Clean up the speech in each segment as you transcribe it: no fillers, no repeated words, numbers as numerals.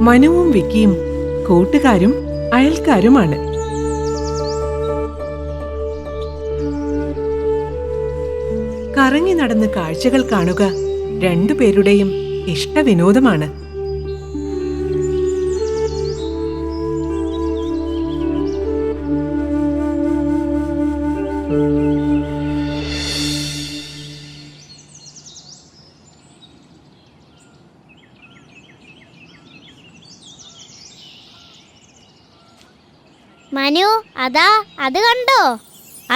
മനുവും വിക്കിയും കൂട്ടുകാരും അയൽക്കാരുമാണ്. കറങ്ങി നടന്ന് കാഴ്ചകൾ കാണുക രണ്ടുപേരുടെയും ഇഷ്ടവിനോദമാണ്. മനു, അത് കണ്ടോ?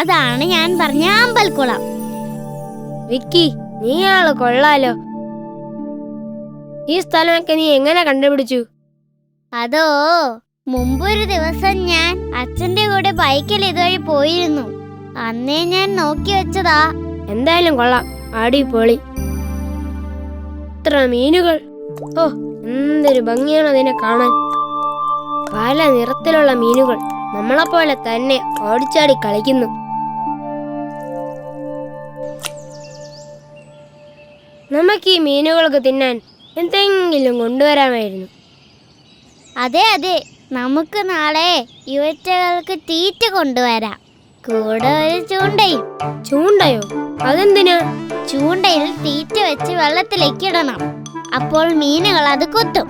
അതാണ് ഞാൻ പറഞ്ഞ അമ്പൽക്കുളം. വിക്കി, നീ ആള് കൊള്ളാലോ. ഈ സ്ഥലമൊക്കെ നീ എങ്ങനെ കണ്ടുപിടിച്ചു? അതോ, മുമ്പൊരു ദിവസം ഞാൻ അച്ഛന്റെ കൂടെ ബൈക്കിൽ ഇതുവഴി പോയിരുന്നു. അന്നേ ഞാൻ നോക്കി വെച്ചതാ. എന്തായാലും കൊള്ളാം, അടിപൊളി. ഇത്ര മീനുകൾ! ഓ, എന്തൊരു ഭംഗിയാണ് അതിനെ കാണാൻ. പല നിറത്തിലുള്ള മീനുകൾ നമ്മളെപ്പോലെ തന്നെ ഓടിച്ചാടി കളിക്കുന്നു. നമുക്ക് ഈ മീനുകൾക്ക് തിന്നാൻ എന്തെങ്കിലും കൊണ്ടുവരാമായിരുന്നു. അതെ, നമുക്ക് നാളെ ഇവറ്റകൾക്ക് തീറ്റ കൊണ്ടുവരാം. കൂടെ ഒരു ചൂണ്ടയും. ചൂണ്ടയോ? അതെന്തിനാ? ചൂണ്ടയിൽ തീറ്റ വെച്ച് വെള്ളത്തിലേക്ക് ഇടണം. അപ്പോൾ മീനുകൾ അത് കൊത്തും.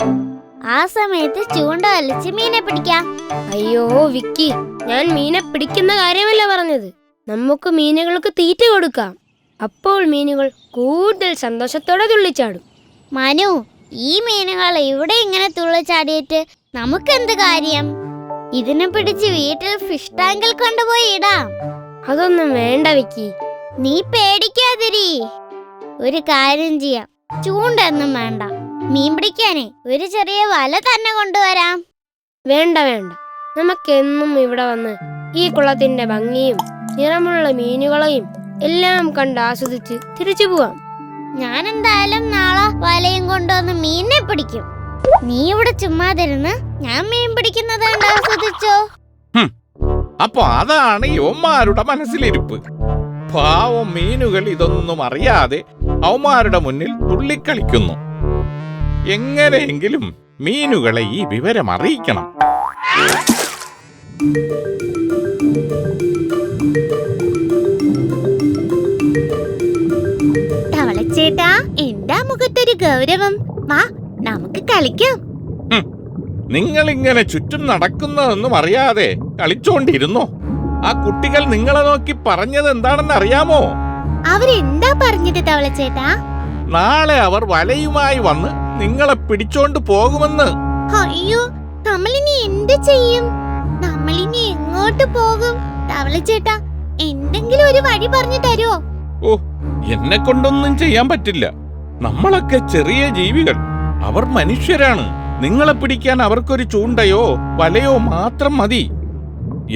ആ സമയത്ത് ചൂണ്ട വലിച്ച് മീനെ പിടിക്കാം. അയ്യോ വിക്കി, ഞാൻ മീനെ പിടിക്കുന്ന കാര്യമല്ല പറഞ്ഞത്. നമുക്ക് മീനുകൾക്ക് തീറ്റ കൊടുക്കാം. അപ്പോൾ മീനുകൾ കൂടുതൽ സന്തോഷത്തോടെ തുള്ളിച്ചാടും. മനു, ഈ മീനുകൾ ഇവിടെ ഇങ്ങനെ തുള്ളിച്ചാടിയിട്ട് നമുക്കെന്ത് കാര്യം? ഇതിനെ പിടിച്ച് വീട്ടിൽ ഫിഷ് ടാങ്കിൽ കൊണ്ടുപോയി ഇടാം. അതൊന്നും വേണ്ട വിക്കി. നീ പേടിക്കാതിരി. ഒരു കാര്യം ചെയ്യാം, ചൂണ്ടൊന്നും വേണ്ട. മീൻ പിടിക്കാനേ ഒരു ചെറിയ വല തന്നെ കൊണ്ടുവരാം. വേണ്ട, നമുക്കെന്നും ഇവിടെ വന്ന് ഈ കുളത്തിന്റെ ഭംഗിയും നിറമുള്ള മീനുകളെയും എല്ലാം കണ്ട് ആസ്വദിച്ച് തിരിച്ചു പോവാം. ഞാൻ എന്തായാലും നാളെ വലയും കൊണ്ടുവന്ന് മീനിനെ പിടിക്കും. നീ ഇവിടെ ചുമ്മാതിരുന്ന് ഞാൻ മീൻ പിടിക്കുന്നത് കണ്ട് ആസ്വദിച്ചോ. അപ്പൊ അതാണ് യവന്മാരുടെ മനസ്സിലിരിപ്പ്. പാവം മീനുകൾ ഇതൊന്നും അറിയാതെ അവന്മാരുടെ മുന്നിൽ തുള്ളിക്കളിക്കുന്നു. എങ്ങനെയെങ്കിലും മീനുകളെ ഈ വിവരം അറിയിക്കണം. തവളച്ചേട്ടാ, എന്താ മുഖത്തൊരു ഗൗരവം? വാ, നമുക്ക് കളിക്കാം. നിങ്ങളിങ്ങനെ ചുറ്റും നടക്കുന്നതൊന്നും അറിയാതെ കളിച്ചോണ്ടിരുന്നോ? ആ കുട്ടികൾ നിങ്ങളെ നോക്കി പറഞ്ഞത് എന്താണെന്ന് അറിയാമോ? അവരെന്താ പറഞ്ഞത് തവളച്ചേട്ടാ? നാളെ അവർ വലയുമായി വന്ന് നിങ്ങളെ പിടിച്ചോണ്ട് പോകുമെന്ന്. അയ്യോ, നമ്മളിനി എന്ത് ചെയ്യും? നമ്മളിനി എങ്ങോട്ട് പോകും? തവളച്ചേട്ടാ, എന്തെങ്കിലും ഒരു വഴി പറഞ്ഞു തരുമോ? ഓ, എന്നെ കൊണ്ടൊന്നും ചെയ്യാൻ പറ്റില്ല. നമ്മളൊക്കെ ചെറിയ ജീവികൾ, അവർ മനുഷ്യരാണ്. നിങ്ങളെ പിടിക്കാൻ അവർക്കൊരു ചൂണ്ടയോ വലയോ മാത്രം മതി.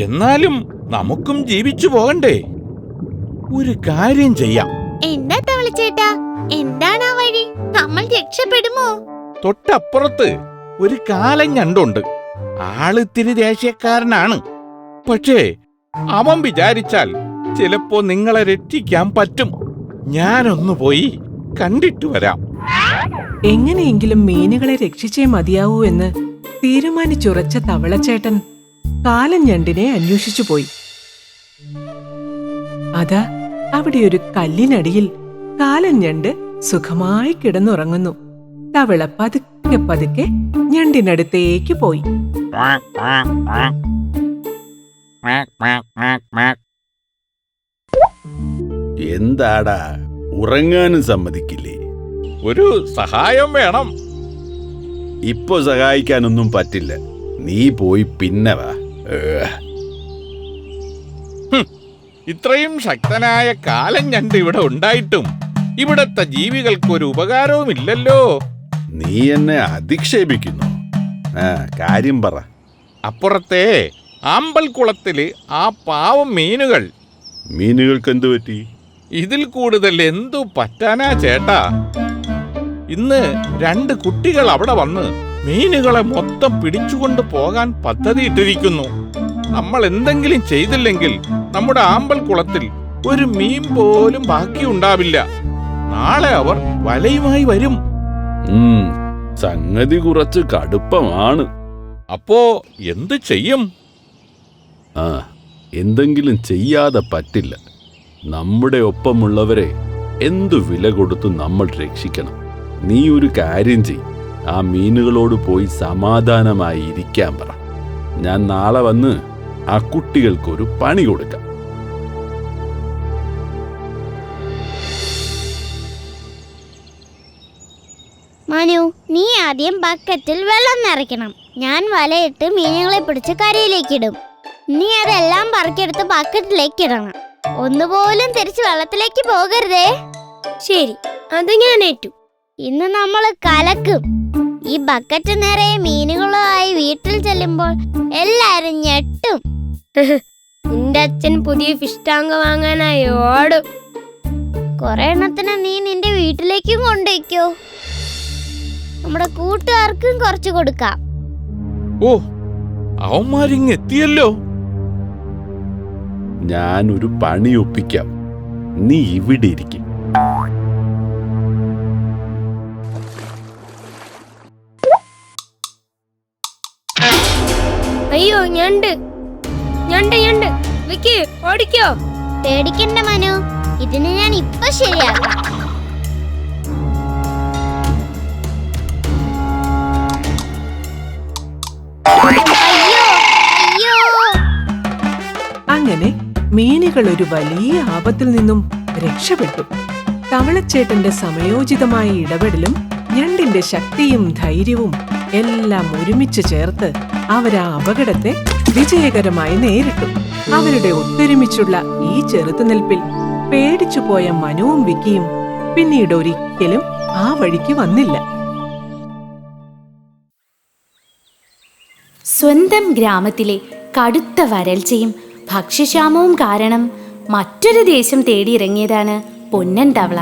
എന്നാലും നമുക്കും ജീവിച്ചു പോകണ്ടേ? ഒരു കാര്യം ചെയ്യാം. എന്താ തവളച്ചേട്ടാ, എന്താണ് ആ വഴി? നമ്മൾ രക്ഷപ്പെടുമോ? തൊട്ടപ്പുറത്ത് ഒരു കാലൻ ഞണ്ടുണ്ട്. ആളിത്തിരി ദേഷ്യക്കാരനാണ്. പക്ഷേ അവൻ വിചാരിച്ചാൽ ചിലപ്പോ നിങ്ങളെ രക്ഷിക്കാൻ പറ്റും. ഞാനൊന്നു പോയി കണ്ടിട്ട് വരാം. എങ്ങനെയെങ്കിലും മീനുകളെ രക്ഷിച്ചേ മതിയാവൂ എന്ന് തീരുമാനിച്ചുറച്ച തവളച്ചേട്ടൻ കാലൻ ഞണ്ടിനെ അന്വേഷിച്ചു പോയി. അതാ അവിടെ ഒരു കല്ലിനടിയിൽ കാലൻ ഞണ്ട് സുഖമായി കിടന്നുറങ്ങുന്നു. തവള പതുക്കെ പതുക്കെ ഞണ്ടിനടുത്തേക്ക് പോയി. എന്താടാ, ഉറങ്ങാനും സമ്മതിക്കില്ലേ? ഒരു സഹായം വേണം. ഇപ്പൊ സഹായിക്കാനൊന്നും പറ്റില്ല. നീ പോയി പിന്നെ വാ. ഇത്രയും ശക്തനായ കാലൻ ഞണ്ട് ഇവിടെ ഉണ്ടായിട്ടും ഇവിടത്തെ ജീവികൾക്ക് ഒരു ഉപകാരവുമില്ലല്ലോ. നീ എന്നെ അധിക്ഷേപിക്കുന്നു. കാര്യം പറ. അപ്പുറത്തെ ആമ്പൽക്കുളത്തില് ആ പാവം മീനുകൾക്ക് എന്തു പറ്റി? ഇതിൽ കൂടുതൽ എന്തു പറ്റാനാ ചേട്ടാ? ഇന്ന് 2 കുട്ടികൾ അവിടെ വന്ന് മീനുകളെ മൊത്തം പിടിച്ചുകൊണ്ട് പോകാൻ പദ്ധതിയിട്ടിരിക്കുന്നു. നമ്മൾ എന്തെങ്കിലും ചെയ്തില്ലെങ്കിൽ നമ്മുടെ ആമ്പൽക്കുളത്തിൽ ഒരു മീൻ പോലും ബാക്കിയുണ്ടാവില്ല. നാളെ അവർ വലയുമായി വരും. സംഗതി കുറച്ച് കടുപ്പമാണ്. അപ്പോ എന്ത് ചെയ്യും? ആ, എന്തെങ്കിലും ചെയ്യാതെ പറ്റില്ല. നമ്മുടെ ഒപ്പമുള്ളവരെ എന്തു വില കൊടുത്തു നമ്മൾ രക്ഷിക്കണം. നീ ഒരു കാര്യം ചെയ്, ആ മീനുകളോട് പോയി സമാധാനമായി ഇരിക്കാൻ പറ. ഞാൻ നാളെ വന്ന് ആ കുട്ടികൾക്കൊരു പണി കൊടുക്കാം. മനു, നീ ആദ്യം ബക്കറ്റിൽ വെള്ളം നിറയ്ക്കണം. ഞാൻ വലയിട്ട് മീനുകളെ പിടിച്ച് കരയിലേക്കിടും. നീ അതെല്ലാം പറക്കിയെടുത്ത് ബക്കറ്റിലേക്ക് ഇടണം. ഒന്നുപോലും തിരിച്ച് വെള്ളത്തിലേക്ക് പോകരുതേ. ശരി, അത് ഞാൻ ഏറ്റു. ഇന്ന് നമ്മൾ കലക്കും. ഈ ബക്കറ്റ് നിറയെ മീനുകളുമായി വീട്ടിൽ ചെല്ലുമ്പോൾ എല്ലാരും ഞെട്ടും. നിന്റെ അച്ഛൻ പുതിയ ഫിഷ് ടാങ്ക് വാങ്ങാനായി ഓടും. കുറെ എണ്ണത്തിന് നീ നിന്റെ വീട്ടിലേക്കും കൊണ്ടുവയ്ക്കോ. നമ്മുടെ കൂട്ടുകാർക്കും കുറച്ച് കൊടുക്കാം. ഓ, അവന്മാരിങ് എത്തിയല്ലോ. ഞാനൊരു പണി ഒപ്പിക്കാം. നീ ഇവിടെ ഇരിക്കും. അയ്യോ, ഞണ്ട് ഞണ്ട് ഞണ്ട്. വിക്കി, ഓടിക്കോ. പേടിക്കണ്ട മനു, ഇതിന് ഞാൻ ഇപ്പൊ ശരിയാക്കാം. അയ്യോ, അങ്ങനെ മീനുകൾ ഒരു വലിയ ആപത്തിൽ നിന്നും രക്ഷപ്പെട്ടു. തവളച്ചേട്ടന്റെ സമയോചിതമായ ഇടപെടലും ഞണ്ടിന്റെ ശക്തിയും ധൈര്യവും എല്ലാം ഒരുമിച്ച് ചേർത്ത് അവരാ അപകടത്തെ വിജയകരമായി നേരിട്ടു. അവരുടെ ഒത്തൊരുമിച്ചുള്ള ഈ ചെറുത്തുനിൽപ്പിൽ പേടിച്ചുപോയ മനുവും വിക്കിയും പിന്നീട് ഒരിക്കലും ആ വഴിക്ക് വന്നില്ല. സ്വന്തം ഗ്രാമത്തിലെ കടുത്ത വരൾച്ചയും ഭക്ഷ്യക്ഷാമവും കാരണം മറ്റൊരു ദേശം തേടിയിറങ്ങിയതാണ് പൊന്നൻ തവള.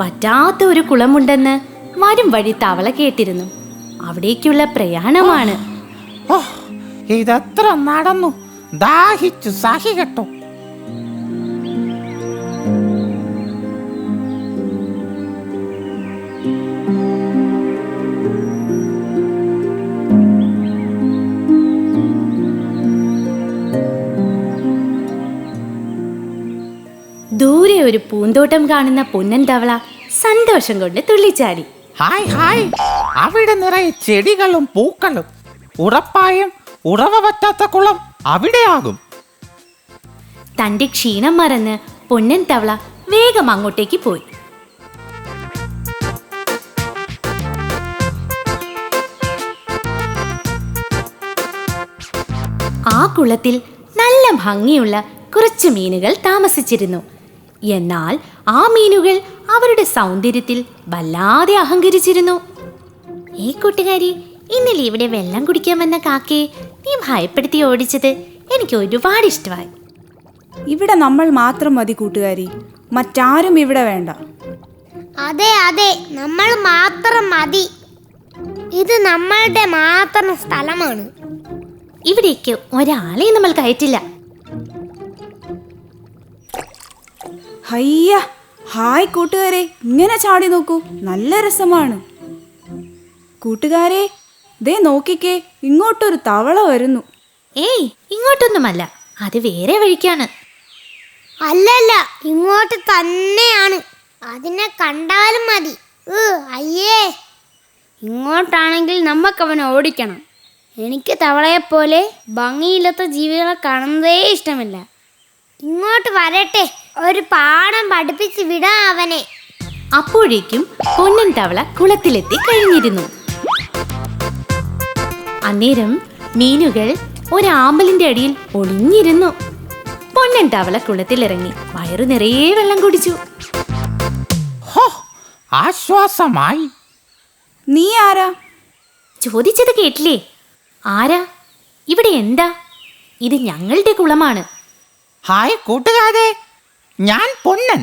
വറ്റാത്ത ഒരു കുളമുണ്ടെന്ന് വരും വഴി തവള കേട്ടിരുന്നു. അവിടേക്കുള്ള പ്രയാണമാണ്. ഓ, ഇതെത്ര നടന്നു, ദാഹിച്ചു സഹി കെട്ടു. ദൂരെ ഒരു പൂന്തോട്ടം കാണുന്ന പൊന്നൻ തവള സന്തോഷം കൊണ്ട് തുള്ളിച്ചാടി. ഹായ് ഹായ്, അവിടെ നിറയെ ചെടികളും പൂക്കളും. ഉറപ്പായും ഉറവ പറ്റാത്ത കുളം അവിടെയാകും. തന്റെ ക്ഷീണം മറന്ന് പൊന്നൻ തവള വേഗം അങ്ങോട്ടേക്ക് പോയി. ആ കുളത്തിൽ നല്ല ഭംഗിയുള്ള കുറച്ച് മീനുകൾ താമസിച്ചിരുന്നു. എന്നാൽ ആ മീനുകൾ അവരുടെ സൗന്ദര്യത്തിൽ വല്ലാതെ അഹങ്കരിച്ചിരുന്നു. ഈ കൂട്ടുകാരി, ഇന്നലെ ഇവിടെ വെള്ളം കുടിക്കാൻ വന്ന കാക്കയെ നീ ഭയപ്പെടുത്തി ഓടിച്ചത് എനിക്ക് ഒരുപാട് ഇഷ്ടമായി. ഇവിടെ നമ്മൾ മാത്രം മതി കൂട്ടുകാരി, മറ്റാരും ഇവിടെ വേണ്ട. അതെ അതെ, നമ്മൾ മാത്രം മതി. ഇത് നമ്മളുടെ മാത്രം സ്ഥലമാണ്. ഇവിടേക്ക് ഒരാളെ നമ്മൾ കയറ്റില്ല. ഹയ്യ, ഹായ് കൂട്ടുകാരെ, ഇങ്ങനെ ചാടി നോക്കൂ, നല്ല രസമാണ്. കൂട്ടുകാരെ, ദേ നോക്കിക്കേ, ഇങ്ങോട്ടൊരു തവള വരുന്നു. ഏയ്, ഇങ്ങോട്ടൊന്നുമല്ല, അത് വേറെ വഴിക്കാണ്. അല്ലല്ല, ഇങ്ങോട്ട് തന്നെയാണ്. അതിനെ കണ്ടാലും മതി. അയ്യേ, ഇങ്ങോട്ടാണെങ്കിൽ നമുക്കവനെ ഓടിക്കണം. എനിക്ക് തവളയെപ്പോലെ ഭംഗിയില്ലാത്ത ജീവികളെ കാണുന്നതേ ഇഷ്ടമില്ല. ഇങ്ങോട്ട് വരട്ടെ, ഒരു പാഠം പഠിപ്പിച്ച് വിടാം അവനെ. അപ്പോഴേക്കും പൊന്നൻ തവള കുളത്തിലെത്തി കഴിഞ്ഞിരുന്നു. അന്നേരം മീനുകൾ ഒരാമ്പലിന്റെ അടിയിൽ ഒളിഞ്ഞിരുന്നു. പൊന്നൻ തവള കുളത്തിലിറങ്ങി വയറു നിറയെ വെള്ളം കുടിച്ചു. ഹോ, ആശ്വാസമായി. നീ ആരാ? ചോദിച്ചത് കേട്ടില്ലേ? ആരാ? ഇവിടെ എന്താ? ഇത് ഞങ്ങളുടെ കുളമാണ്. ഹായ് കൂട്ടുകാരെ, ഞാൻ പൊന്നൻ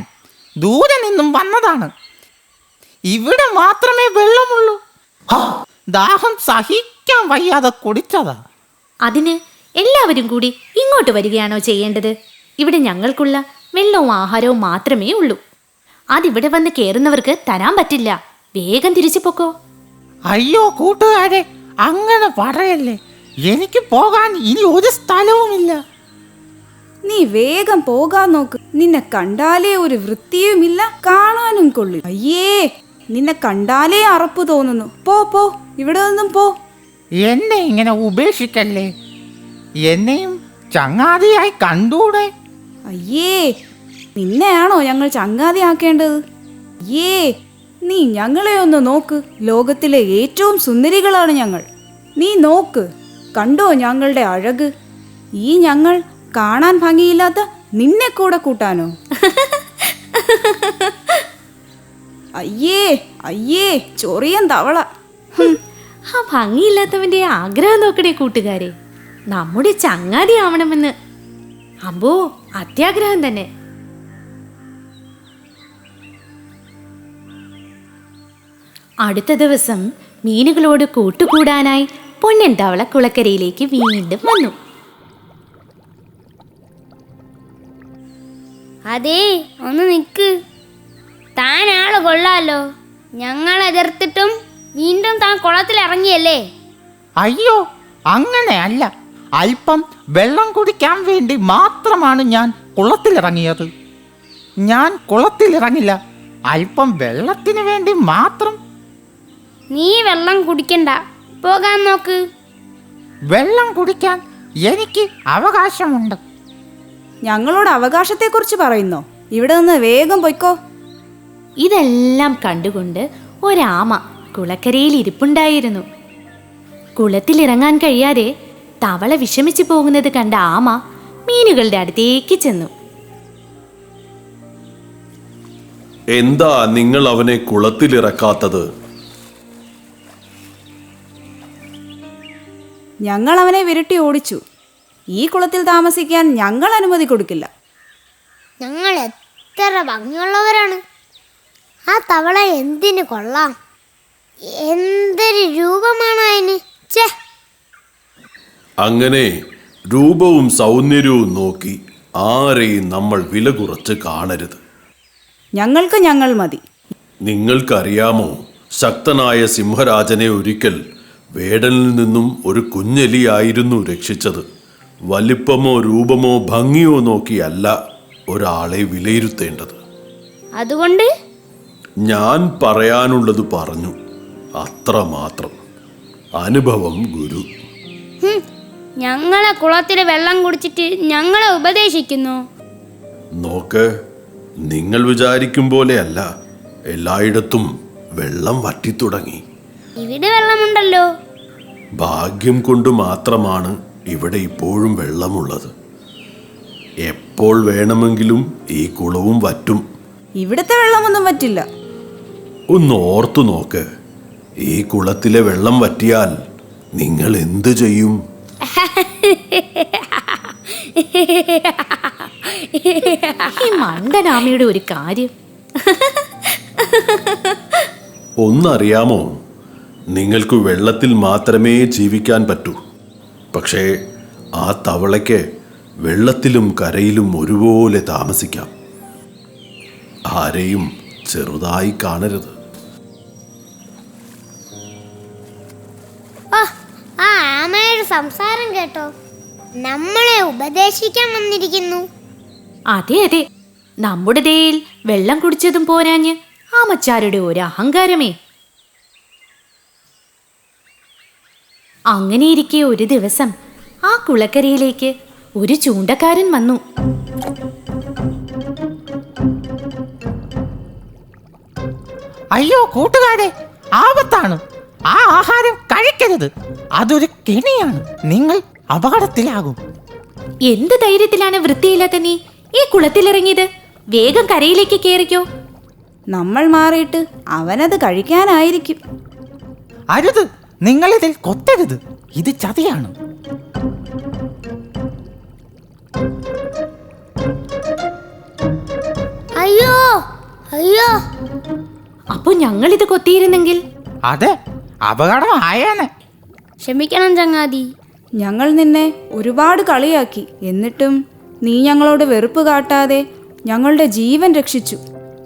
ദൂരെ നിന്നും വന്നതാണ്. ഇവിടെ മാത്രമേ വെള്ളമുള്ളൂ. ദാഹം സഹിക്കാൻ വയ്യാതെ കുടിച്ചതാ. അതിന് എല്ലാവരും കൂടി ഇങ്ങോട്ട് വരികയാണോ ചെയ്യേണ്ടത്? ഇവിടെ ഞങ്ങൾക്കുള്ള വെള്ളവും ആഹാരവും മാത്രമേ ഉള്ളൂ. അതിവിടെ വന്ന് കയറുന്നവർക്ക് തരാൻ പറ്റില്ല. വേഗം തിരിച്ചു പൊക്കോ. അയ്യോ കൂട്ടുകാരെ, അങ്ങനെ പറയല്ലേ. എനിക്ക് പോകാൻ ഇനി ഒരു സ്ഥലവുമില്ല. നീ വേഗം പോകാൻ നോക്ക്. നിന്നെ കണ്ടാലേ ഒരു വൃത്തിയുമില്ല, കാണാനും കൊള്ളില്ല. അയ്യേ, നിന്നെ കണ്ടാലേ അറപ്പ് തോന്നുന്നു. പോ പോ, ഇവിടെ നിന്നും പോ. എന്നെ ഇങ്ങനെ ഉപേക്ഷിക്കല്ലേ. എന്നെയും ചങ്ങാതിയായി കണ്ടൂടെ? അയ്യേ, നിന്നെയാണോ ഞങ്ങൾ ചങ്ങാതിയാക്കേണ്ടത്? അയ്യേ, നീ ഞങ്ങളെ ഒന്ന് നോക്ക്. ലോകത്തിലെ ഏറ്റവും സുന്ദരികളാണ് ഞങ്ങൾ. നീ നോക്ക്, കണ്ടോ ഞങ്ങളുടെ അഴക്? ഈ ഞങ്ങൾ കാണാൻ ഭംഗിയില്ലാത്ത നിന്നെ കൂടെ കൂട്ടാനോ? അയ്യേ അയ്യേ, ചൊറിയൻ തവള. ആ ഭംഗിയില്ലാത്തവന്റെ ആഗ്രഹം നോക്കണേ കൂട്ടുകാരെ. നമ്മുടെ ചങ്ങാതി ആവണമെന്ന്. അമ്പോ, അത്യാഗ്രഹം തന്നെ. അടുത്ത ദിവസം മീനുകളോട് കൂട്ടുകൂടാനായി പൊന്നൻ തവള കുളക്കരയിലേക്ക് വീണ്ടും വന്നു. അതേ, ഒന്ന് നിക്ക്. താൻ ആള് കൊള്ളാലോ. ഞങ്ങൾ എതിർത്തിട്ടും വീണ്ടും താൻ കുളത്തിൽ ഇറങ്ങിയല്ലേ? അയ്യോ, അങ്ങനെയല്ല. അല്പം വെള്ളം കുടിക്കാൻ വേണ്ടി മാത്രമാണ് ഞാൻ കുളത്തിലിറങ്ങിയത്. ഞാൻ കുളത്തിലിറങ്ങില്ല, അല്പം വെള്ളത്തിന് വേണ്ടി മാത്രം. നീ വെള്ളം കുടിക്കണ്ട, പോകാൻ നോക്ക്. വെള്ളം കുടിക്കാൻ എനിക്ക് അവകാശമുണ്ട്. ഞങ്ങളോട് അവകാശത്തെക്കുറിച്ച് പറയുന്നോ? ഇവിടെ നിന്ന് വേഗം പൊയ്ക്കോ. ഇതെല്ലാം കണ്ടുകൊണ്ട് ഒരാമ കുളക്കരയിൽ ഇരിപ്പുണ്ടായിരുന്നു. കുളത്തിലിറങ്ങാൻ കഴിയാതെ തവള വിഷമിച്ചു പോകുന്നത് കണ്ട ആമ മീനുകളുടെ അടുത്തേക്ക് ചെന്നു. എന്താ നിങ്ങൾ അവനെ കുളത്തിലിറക്കാത്തത്? ഞങ്ങൾ അവനെ വിരട്ടി ഓടിച്ചു. ഈ കുളത്തിൽ താമസിക്കാൻ ഞങ്ങൾ അനുമതി കൊടുക്കില്ല. ഞങ്ങൾ എത്ര ഭംഗിയുള്ളവരാണ്. ആ തവള എന്തിനു കൊള്ളാം. എന്തൊരു രൂപമാണ് അതിന്. ഛേ, അങ്ങനെ രൂപവും സൗന്ദര്യവും നോക്കി ആരെയും നമ്മൾ വില കുറച്ച് കാണരുത്. ഞങ്ങൾക്ക് ഞങ്ങൾ മതി. നിങ്ങൾക്കറിയാമോ, ശക്തനായ സിംഹരാജനെ ഒരിക്കൽ വേടനിൽ നിന്നും ഒരു കുഞ്ഞെലിയായിരുന്നു രക്ഷിച്ചത്. വലിപ്പമോ രൂപമോ ഭംഗിയോ നോക്കിയല്ല ഒരാളെ വിലയിരുത്തേണ്ടത്. അതുകൊണ്ട് ഞാൻ പറയാനുള്ളത് പറഞ്ഞു, അത്രമാത്രം. അനുഭവം ഗുരു. ഞങ്ങളെ കുളത്തിൽ വെള്ളം കുടിച്ചിട്ട് ഞങ്ങളെ ഉപദേശിക്കുന്നു. നോക്ക്, നിങ്ങൾ വിചാരിക്കും പോലെയല്ല. എല്ലായിടത്തും വെള്ളം വറ്റിത്തുടങ്ങി. ഇവിടെ വെള്ളമുണ്ടല്ലോ. ഭാഗ്യം കൊണ്ട് മാത്രമാണ് ഇവിടെ ഇപ്പോഴും വെള്ളമുള്ളത്. എപ്പോൾ വേണമെങ്കിലും ഈ കുളവും വറ്റും. ഇവിടുത്തെ വെള്ളമൊന്നും പറ്റില്ല. ഒന്ന് ഓർത്തു നോക്ക്, ഈ കുളത്തിലെ വെള്ളം വറ്റിയാൽ നിങ്ങൾ എന്തു ചെയ്യും? ഈ മണ്ടനാമയുടെ ഒരു കാര്യം. ഒന്നറിയാമോ, നിങ്ങൾക്ക് വെള്ളത്തിൽ മാത്രമേ ജീവിക്കാൻ പറ്റൂ. പക്ഷേ ആ തവളയ്ക്ക് വെള്ളത്തിലും കരയിലും ഒരുപോലെ താമസിക്കാം. ആരെയും ചെറുതായി കാണരുത്. ആ ആമയുടെ സംസാരം കേട്ടോ, നമ്മളെ ഉപദേശിക്കാൻ വന്നിരിക്കുന്നു. അതെ അതെ, നമ്മുടെ ദേയിൽ വെള്ളം കുടിച്ചതും പോരാഞ്ഞ് ആമച്ചാരുടെ ഒരു അഹങ്കാരമേ. അങ്ങനെയിരിക്കെ ഒരു ദിവസം ആ കുളക്കരയിലേക്ക് ഒരു ചൂണ്ടക്കാരൻ വന്നു. അയ്യോ കൂട്ടുകാരെ, ആപത്താണ്. ആ ആഹാരം കഴിക്കരുത്. അതൊരു കെണിയാണ്. നിങ്ങൾ അപകടത്തിലാകും. എന്ത് ധൈര്യത്തിലാണ് വൃത്തിയില്ലാത്ത നീ ഈ കുളത്തിലിറങ്ങിയത്? വേഗം കരയിലേക്ക് കയറിക്കോ. നമ്മൾ മാറിയിട്ട് അവനത് കഴിക്കാനായിരിക്കും. അരുത്, നിങ്ങളിതിൽ കൊത്തരുത്. ഇത് ചതിയാണ്. അയ്യോ, അപ്പൊ ഞങ്ങൾ ഇത് കൊത്തിയിരുന്നെങ്കിൽ? അതെ, അപകടം ആയേനെ. ക്ഷമിക്കണം ചങ്ങാതി. ഞങ്ങൾ നിന്നെ ഒരുപാട് കളിയാക്കി, എന്നിട്ടും നീ ഞങ്ങളോട് വെറുപ്പ് കാട്ടാതെ ഞങ്ങളുടെ ജീവൻ രക്ഷിച്ചു.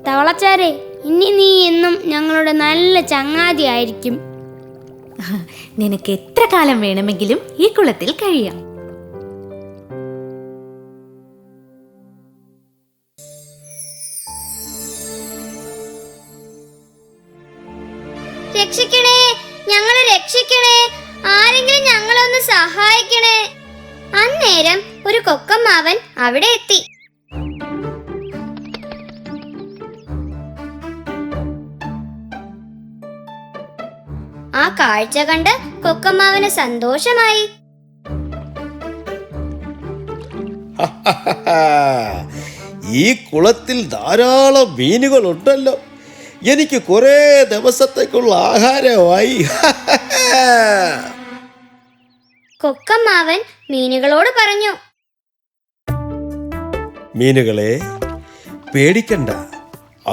തവളച്ചാരെ, ഇനി നീ എന്നും ഞങ്ങളുടെ നല്ല ചങ്ങാതി ആയിരിക്കും. നിനക്ക് എത്ര കാലം വേണമെങ്കിലും ഈ കുളത്തിൽ കഴിയാം. രക്ഷിക്കണേ, ഞങ്ങളെ രക്ഷിക്കണേ, ആരെങ്കിലും ഞങ്ങളെ ഒന്ന് സഹായിക്കണേ. അന്നേരം ഒരു കൊക്കമ്മാവൻ അവിടെ എത്തി. ആ കാഴ്ച കണ്ട് കൊക്കമ്മാവന് സന്തോഷമായി. ഈ കുളത്തിൽ ധാരാളം മീനുകളുണ്ടല്ലോ, എനിക്ക് കുറേ ദിവസത്തേക്കുള്ള ആഹാരമായി. കൊക്കമ്മാവൻ മീനുകളോട് പറഞ്ഞു, മീനുകളെ, പേടിക്കണ്ട.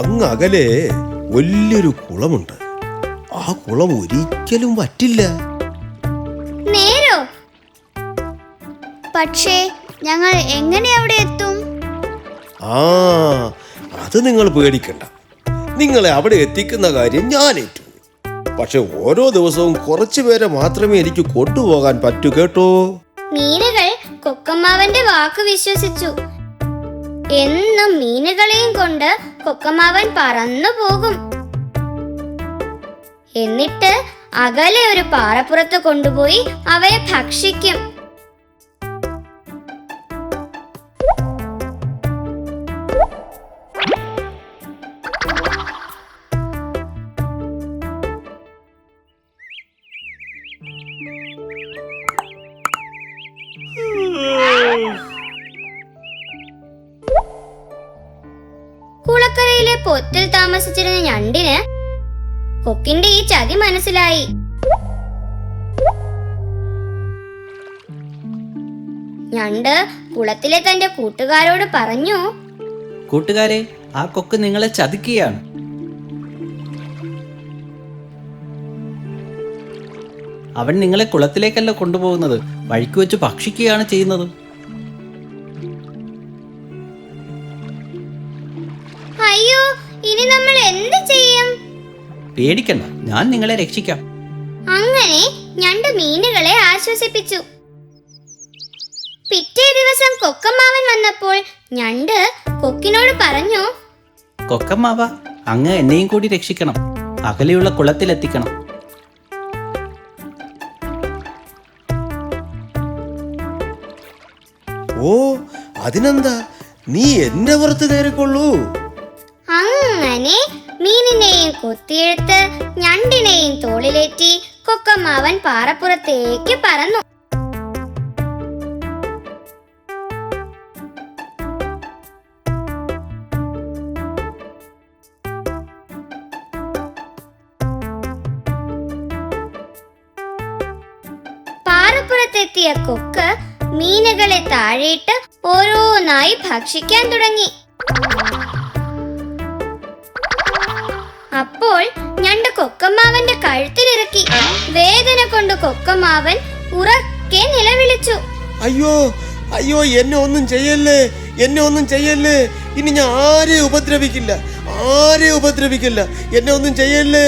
അങ്ങ് അകലെ വലിയൊരു കുളമുണ്ട്. ആ കുളം ഒരിക്കലും വറ്റില്ല. നേരോ? പക്ഷേ ഞങ്ങൾ എങ്ങനെ അവിടെ എത്തും? ആ, അത് നിങ്ങൾ പേടിക്കണ്ട. നിങ്ങളെ അവിടെ എത്തിക്കുന്ന കാര്യം ഞാൻ ഏറ്റു. പക്ഷെ ഓരോ ദിവസവും കുറച്ചു പേരെ മാത്രമേ എനിക്ക് കൊണ്ടുപോകാൻ പറ്റൂ, കേട്ടോ? മീനുകൾ കൊക്കമ്മാവന്റെ വാക്ക് വിശ്വസിച്ചു. എന്നും മീനുകളെയും കൊണ്ട് കൊക്കമ്മാവൻ പറന്നു പോകും. എന്നിട്ട് അകലെ ഒരു പാറപ്പുറത്ത് കൊണ്ടുപോയി അവയെ ഭക്ഷിക്കും. കുളക്കരയിലെ പൊത്തിൽ താമസിച്ചിരുന്ന ഞണ്ടിന് കൊക്കിന്റെ ഈ ചതി മനസ്സിലായി. ഞണ്ട് കുളത്തിലെ തന്റെ കൂട്ടുകാരോട് പറഞ്ഞു, കൂട്ടുകാരെ, ആ കൊക്ക് നിങ്ങളെ ചതിക്കുകയാണ്. അവൻ നിങ്ങളെ കുളത്തിലേക്കല്ല കൊണ്ടുപോകുന്നത്, വഴിക്ക് വെച്ച് ഭക്ഷിക്കുകയാണ് ചെയ്യുന്നത്. അയ്യോ, ഇനി നമ്മൾ എന്ത് ചെയ്യും? പേടിക്കണ്ട, ഞാൻ നിങ്ങളെ രക്ഷിക്കാം. അങ്ങനെ ഞണ്ട് മീനുകളെ ആശ്വസിപ്പിച്ചു. പിറ്റേ ദിവസം കൊക്കമ്മാവൻ വന്നപ്പോൾ ഞണ്ട് കൊക്കിനോട് പറഞ്ഞു, കൊക്കമ്മാവ, അങ്ങ് എന്നെയും കൂടി രക്ഷിക്കണം. അകലെയുള്ള കുളത്തിലെത്തിക്കണം. ഓ, അതിനെന്താ, നീ എന്റെ പുറത്ത് കയറിക്കൊള്ളൂ. അങ്ങനെ മീനിനെയും കൊത്തിയെടുത്ത് ഞണ്ടിനെയും തോളിലേറ്റി കൊക്കമ്മാവൻ പാറപ്പുറത്തേക്ക് പറന്നു. പാറപ്പുറത്തെത്തിയ കൊക്ക് മീനുകളെ താഴെയിട്ട് ഓരോന്നായി ഭക്ഷിക്കാൻ തുടങ്ങി. അപ്പോൾ ഞണ്ട് കൊക്കമ്മാവന്റെ കഴുത്തിലിറക്കി. വേദന കൊണ്ട് കൊക്കമ്മാവൻ ഉറക്കെ നിലവിളിച്ചു, അയ്യോ അയ്യോ, എന്നെ ഒന്നും ചെയ്യല്ലേ, എന്നെ ഒന്നും ചെയ്യല്ലേ. ഇനി ഞാൻ ആരെയും ഉപദ്രവിക്കില്ല, എന്നെ ഒന്നും ചെയ്യല്ലേ.